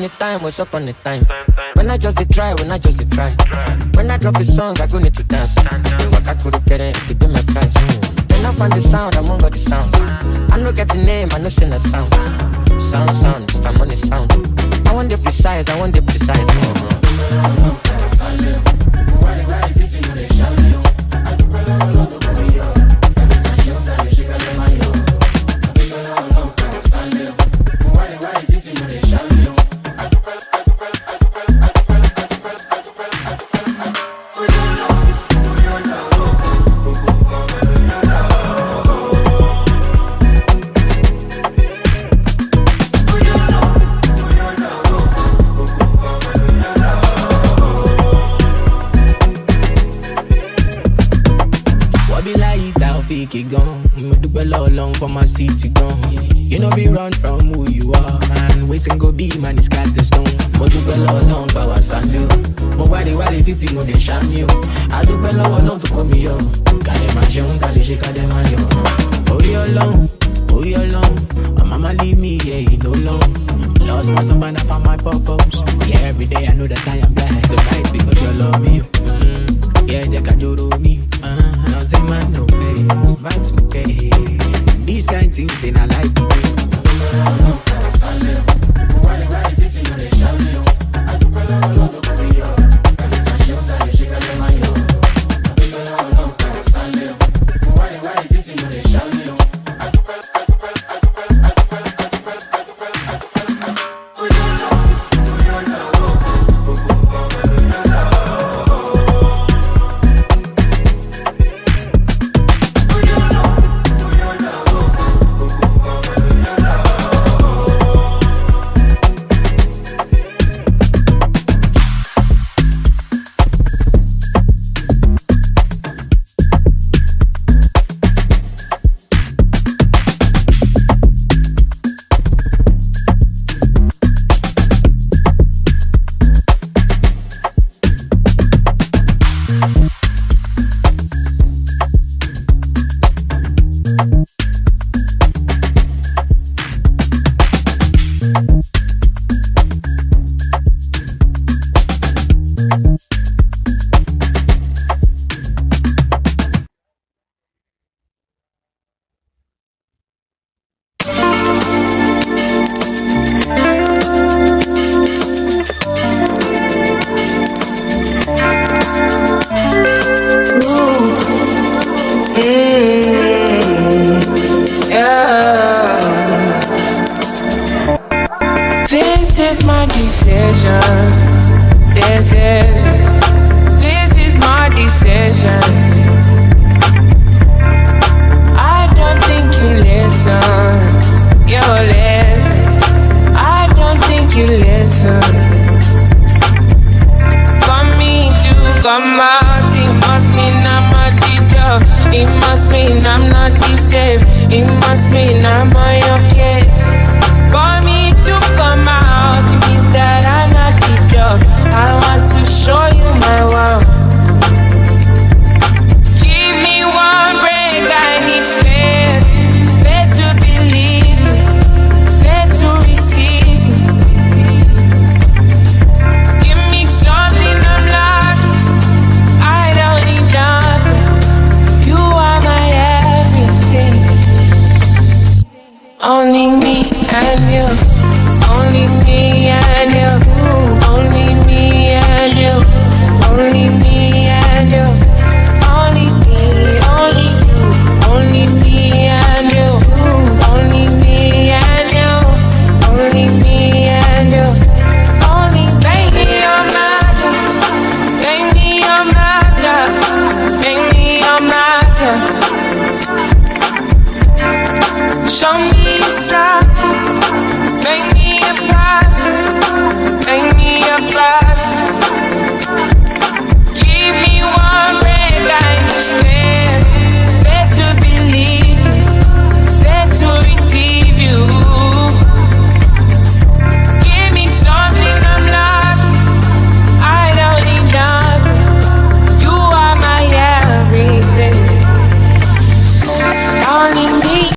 the time, what's up on the time? When I just try, when I just try. When I drop a song, I go need to dance. The work I could get it, to do my price. Then I find the sound, among all the sounds. I no get the name, I no sing a sound. Sound, it's time on the sound. I want the precise, I want the precise. For my city gone, you know be run from who you are, man. Waiting go be man is cast the stone. But do well long power sandu. But why they titi mo they sham you? I do well long to come yo. Kale mansion, kale she kale mayo. Oh you alone. My mama leave me, yeah, you know long. Lost myself and I found my purpose. Yeah, every day I know that I am blessed. So nice because you love me. Yeah, they can do me. Nothing man no face, vibe to pay. These kind of things in a life to do. It must mean